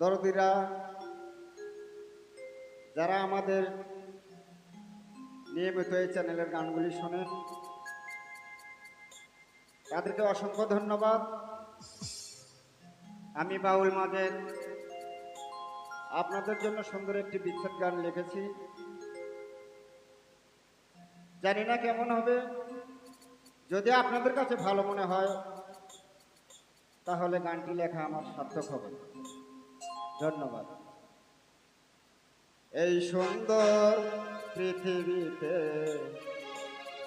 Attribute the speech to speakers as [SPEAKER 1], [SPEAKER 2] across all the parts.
[SPEAKER 1] দরদিরা যারা আমাদের নিয়মিত এই চ্যানেলের গানগুলি শোনেন তাদেরকে অসংখ্য ধন্যবাদ। আমি বাউল মাজেদ আপনাদের জন্য সুন্দর একটি বিচ্ছেদ গান লিখেছি। জানি না কেমন হবে, যদি আপনাদের কাছে ভালো মনে হয় তাহলে গানটি লেখা আমার সার্থক হবে। ধন্যবাদ। এই সুন্দর পৃথিবীতে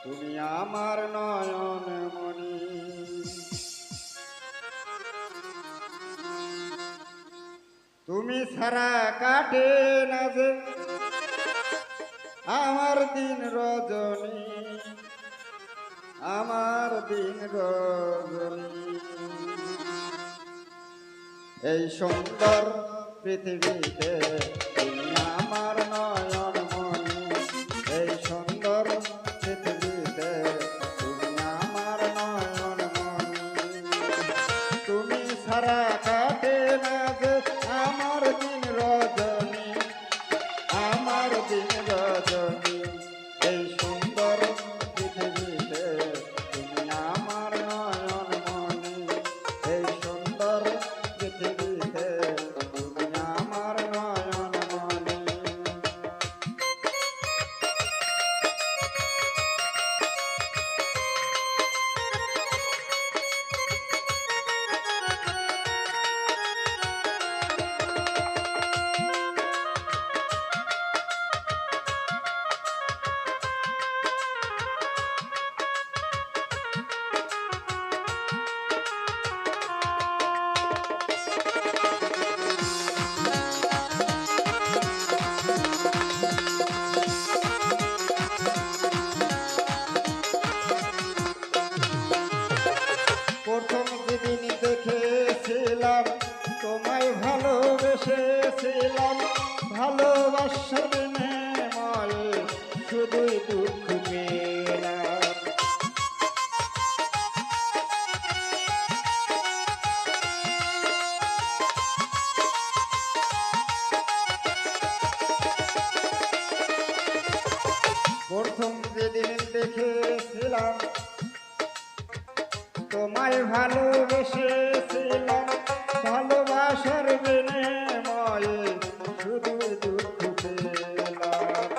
[SPEAKER 1] তুমি আমার নয়ন মণি, তুমি ছাড়া কাটে না যে আমার দিন রজনী, আমার দিন রজনী। এই সুন্দর পৃথিবীতে তুমি আমার নয়ন মণি, এই সুন্দর পৃথিবীতে তুমি আমার নয়ন মণি, তুমি ছাড়া কাটে না যে আমার দিন রজনী, আমার দিন রজনী। এই সুন্দর পৃথিবীতে তুমি আমার নয়ন মণি, এই সুন্দর পৃথিবীতে তুমি আমার নয়ন মণি। প্রথম যেদিন দেখেছিলাম তোমায় ভালোবেসেছিলাম, ভালোবাসার বিনিময়ে শুধুই দুঃখ পেলাম। প্রথম যেদিন দেখেছিলাম তোমায় ভালোবেসেছিলাম, ভালোবাসার বিনিময়ে শুধু দুঃখ পেলাম।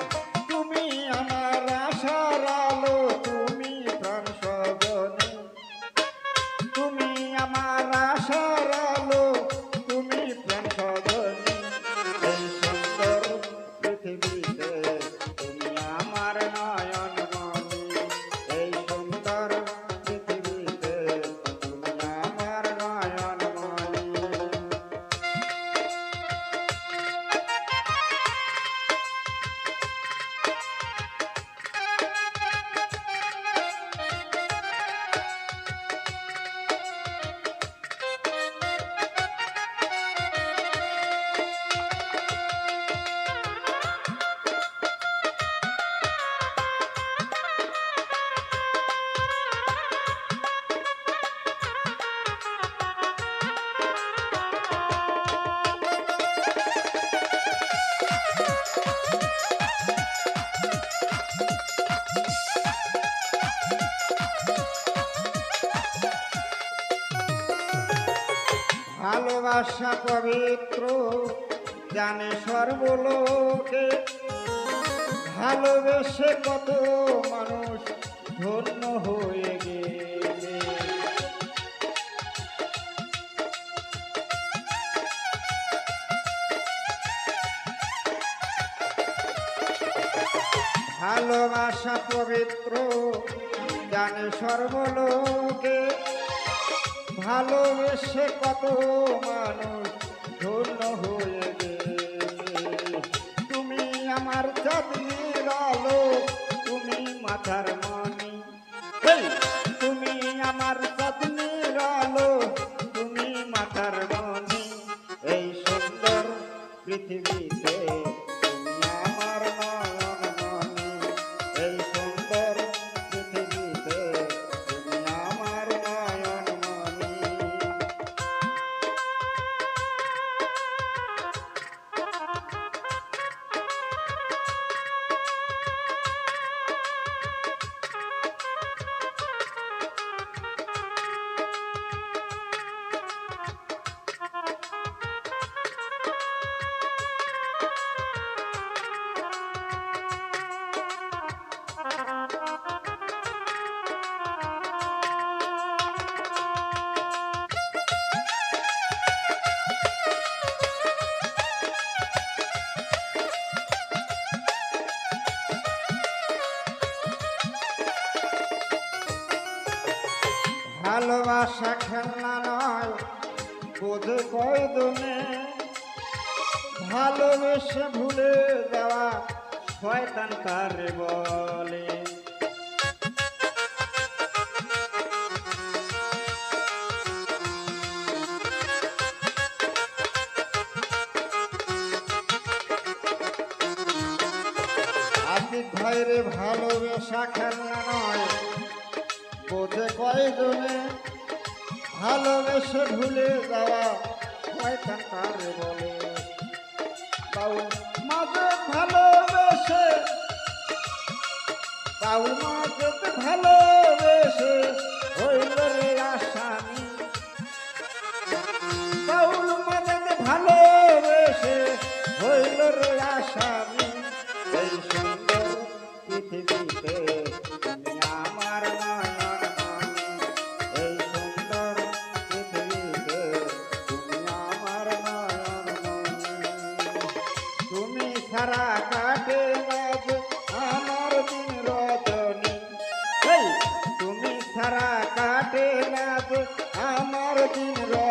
[SPEAKER 1] তুমি আমার আশার আলো, তুমি প্রাণ সজনী, তুমি আমার আশার আলো, তুমি প্রাণ সজনী। এই সুন্দর পৃথিবীতে তুমি আমার নয়ন মণি, এই সুন্দর পৃথিবীতে তুমি আমার নয়ন মণি। ভালোবাসা পবিত্র জানে সর্বলোকে, ভালোবেসে কত মানুষ ধন্য হয়ে গেলে। ভালোবাসা পবিত্র জানে সর্বলোকে, ভালোবেসে কত মানুষ ধন্য হয়ে গেলে। তুমি আমার চাঁদনির আলো, তুমি মাথার মণি, তুমি আমার চাঁদনির আলো, তুমি মাথার মণি। এই সুন্দর পৃথিবীতে তুমি আমার নয়ন মণি, এই সুন্দর পৃথিবীতে তুমি আমার নয়ন মণি। ভালোবাসা খেলনা নয় বোঝে কয়জনে, ভালোবেসে ভুলে যাওয়া শয়তান কারে বলে। আতিক ভাইরে ভালোবেসা খেলনা নয় বোঝে কয়জনে, ভালোবেসে ভুলে যাওয়া শয়তান কারে বলে। বাউল মাঝে ভালোবেসে, বাউল মাঝে ভালোবেসে হইল রে আসামি, বাউল মাঝে ভালোবেসে হইল রে আসামি। এই সুন্দর পৃথিবীতে তুমি আমার নয়ন মনি, এই সুন্দর পৃথিবীতে তুমি আমার নয়ন মনি। তুমি ছাড়া কাটে না যে আমার দিন রজনী, এই তুমি ছাড়া কাটে না যে আমার দিন রজনী।